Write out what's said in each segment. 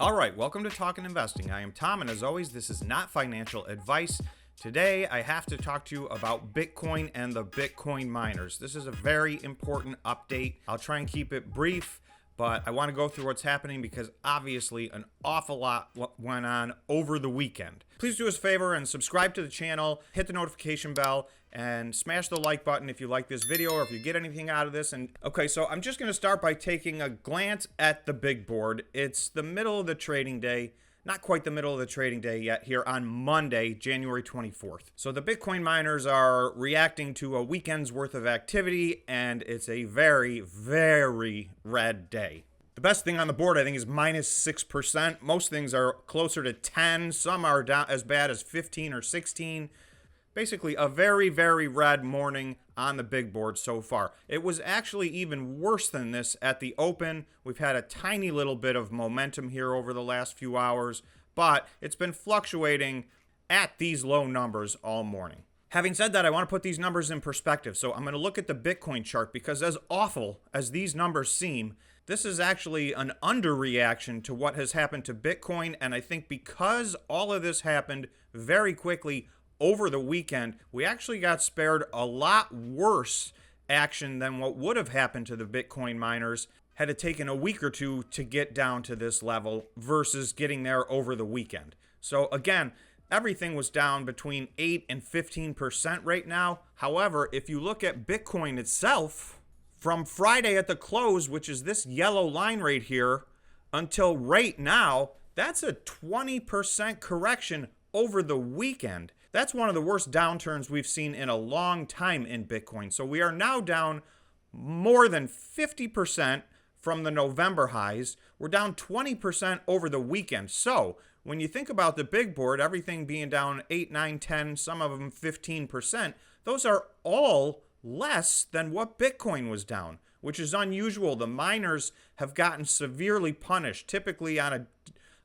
All right, welcome to Talkin' Investing. I am Tom, and as always, this is not financial advice. Today, I have to talk to you about Bitcoin and the Bitcoin miners. This is a very important update. I'll try and keep it brief, but I want to go through what's happening because obviously an awful lot went on over the weekend. Please do us a favor and subscribe to the channel, hit the notification bell, and smash the like button if you like this video or if you get anything out of this. And okay, so I'm just going to start by taking a glance at the big board. It's the middle of the trading day. Not quite the middle of the trading day yet here on Monday, January 24th. So the Bitcoin miners are reacting to a weekend's worth of activity, and it's a very, very red day. The best thing on the board, I think, is minus 6%. Most things are closer to 10. Some are down as bad as 15 or 16. Basically, a very, very red morning on the big board so far. It was actually even worse than this at the open. We've had a tiny little bit of momentum here over the last few hours, but it's been fluctuating at these low numbers all morning. Having said that, I want to put these numbers in perspective. So I'm going to look at the Bitcoin chart because as awful as these numbers seem, this is actually an underreaction to what has happened to Bitcoin. And I think because all of this happened very quickly over the weekend, we actually got spared a lot worse action than what would have happened to the Bitcoin miners had it taken a week or two to get down to this level versus getting there over the weekend. So again, everything was down between 8 and 15% right now. However, if you look at Bitcoin itself, from Friday at the close, which is this yellow line right here, until right now, that's a 20% correction over the weekend. That's one of the worst downturns we've seen in a long time in Bitcoin. So we are now down more than 50% from the November highs. We're down 20% over the weekend. So when you think about the big board, everything being down 8, 9, 10, some of them 15%, those are all less than what Bitcoin was down, which is unusual. The miners have gotten severely punished. Typically on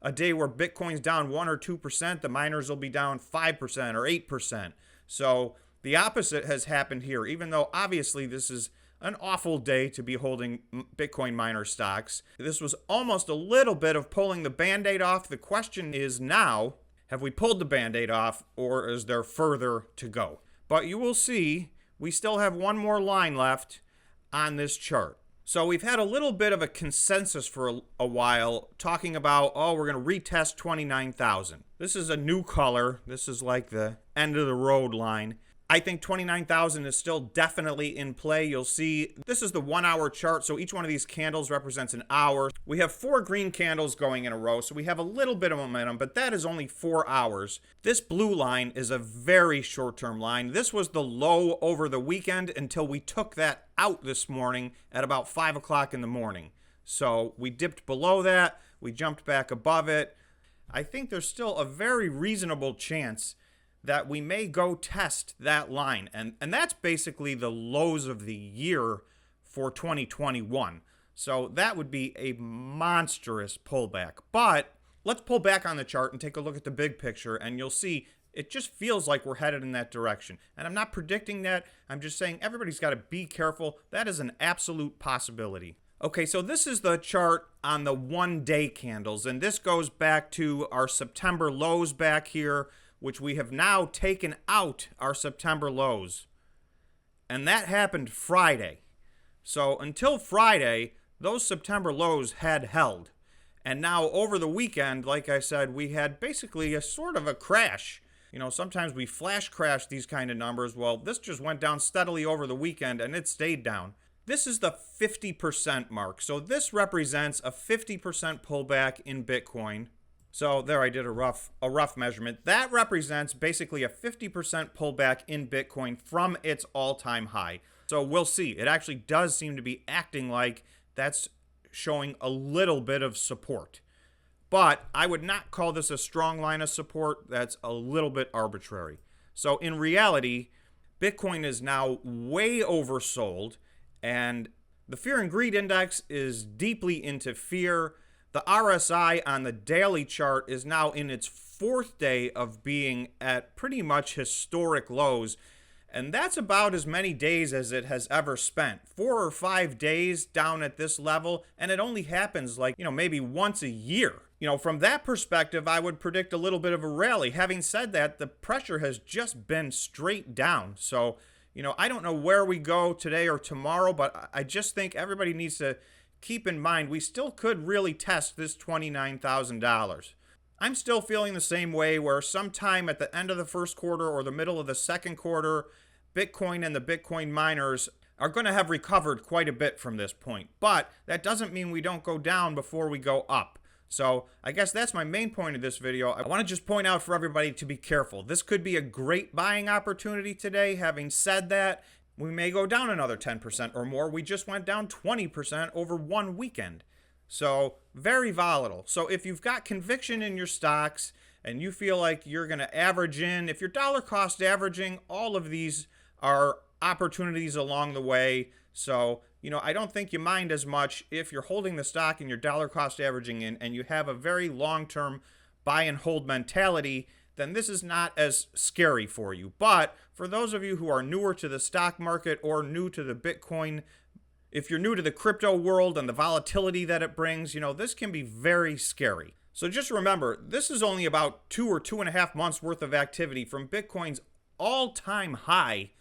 a day where Bitcoin's down 1 or 2%, the miners will be down 5% or 8%. So the opposite has happened here, even though obviously this is an awful day to be holding Bitcoin miner stocks. This was almost a little bit of pulling the Band-Aid off. The question is now, have we pulled the Band-Aid off or is there further to go? But you will see we still have one more line left on this chart. So we've had a little bit of a consensus for a while talking about, oh, we're going to retest 29,000. This is a new color. This is like the end of the road line. I think 29,000 is still definitely in play. You'll see this is the 1 hour chart. So each one of these candles represents an hour. We have 4 green candles going in a row. So we have a little bit of momentum, but that is only 4 hours. This blue line is a very short-term line. This was the low over the weekend until we took that out this morning at about 5 o'clock in the morning. So we dipped below that. We jumped back above it. I think there's still a very reasonable chance that we may go test that line. And that's basically the lows of the year for 2021. So that would be a monstrous pullback. But let's pull back on the chart and take a look at the big picture, and you'll see it just feels like we're headed in that direction. And I'm not predicting that. I'm just saying everybody's got to be careful. That is an absolute possibility. Okay, so this is the chart on the 1-day candles, and this goes back to our September lows back here, which we have now taken out our September lows. And that happened Friday. So until Friday, those September lows had held. And now over the weekend, like I said, we had basically a sort of a crash. You know, sometimes we flash crash these kind of numbers. Well, this just went down steadily over the weekend and it stayed down. This is the 50% mark. So this represents a 50% pullback in Bitcoin. So there I did a rough measurement. That represents basically a 50% pullback in Bitcoin from its all-time high. So we'll see. It actually does seem to be acting like that's showing a little bit of support. But I would not call this a strong line of support. That's a little bit arbitrary. So in reality, Bitcoin is now way oversold, and the fear and greed index is deeply into fear. The RSI on the daily chart is now in its 4th day of being at pretty much historic lows. And that's about as many days as it has ever spent. 4 or 5 days down at this level, and it only happens like, maybe once a year. From that perspective, I would predict a little bit of a rally. Having said that, the pressure has just been straight down. So, I don't know where we go today or tomorrow, but I just think everybody needs to keep in mind we still could really test this $29,000. I'm still feeling the same way, where sometime at the end of the first quarter or the middle of the second quarter, Bitcoin and the Bitcoin miners are going to have recovered quite a bit from this point. But that doesn't mean we don't go down before we go up. So I guess that's my main point of this video. I want to just point out for everybody to be careful. This could be a great buying opportunity today. Having said that, we may go down another 10% or more. We just went down 20% over one weekend. So very volatile. So if you've got conviction in your stocks and you feel like you're going to average in, if you're dollar cost averaging, all of these are opportunities along the way. So, I don't think you mind as much if you're holding the stock and you're dollar cost averaging in and you have a very long-term buy and hold mentality, then this is not as scary for you. But for those of you who are newer to the stock market or new to the Bitcoin, if you're new to the crypto world and the volatility that it brings, this can be very scary. So just remember, this is only about 2 or 2.5 months worth of activity from Bitcoin's all-time high,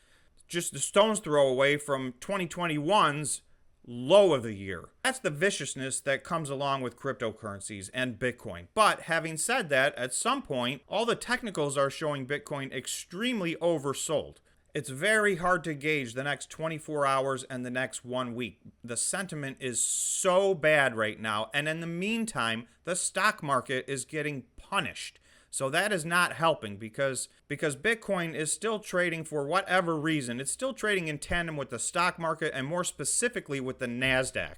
just a stone's throw away from 2021's low of the year. That's the viciousness that comes along with cryptocurrencies and Bitcoin. But having said that, at some point, all the technicals are showing Bitcoin extremely oversold. It's very hard to gauge the next 24 hours and the next 1 week. The sentiment is so bad right now. And in the meantime, the stock market is getting punished. So that is not helping because Bitcoin is still trading, for whatever reason, it's still trading in tandem with the stock market and more specifically with the NASDAQ.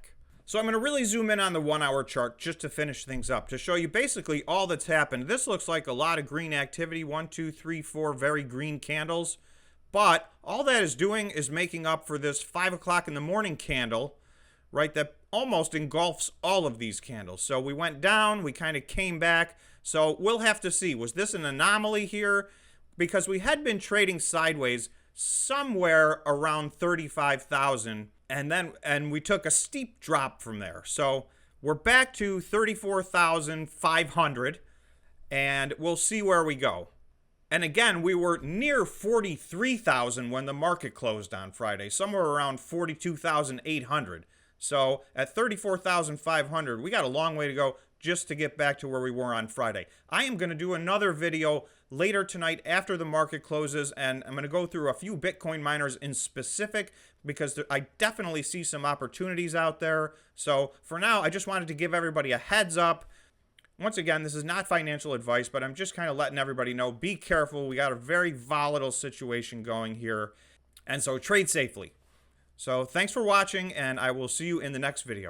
So I'm going to really zoom in on the 1 hour chart just to finish things up, to show you basically all that's happened. This looks like a lot of green activity, 1, 2, 3, 4 very green candles. But all that is doing is making up for this 5 o'clock in the morning candle, right, that almost engulfs all of these candles. So we went down, we kind of came back. So we'll have to see. Was this an anomaly here? Because we had been trading sideways somewhere around 35,000, and we took a steep drop from there. So we're back to 34,500, and we'll see where we go. And again, we were near 43,000 when the market closed on Friday, somewhere around 42,800. So at 34,500, we got a long way to go just to get back to where we were on Friday. I am going to do another video later tonight after the market closes, and I'm going to go through a few Bitcoin miners in specific because I definitely see some opportunities out there. So for now, I just wanted to give everybody a heads up. Once again, this is not financial advice, but I'm just kind of letting everybody know, be careful. We got a very volatile situation going here, and so trade safely. So thanks for watching, and I will see you in the next video.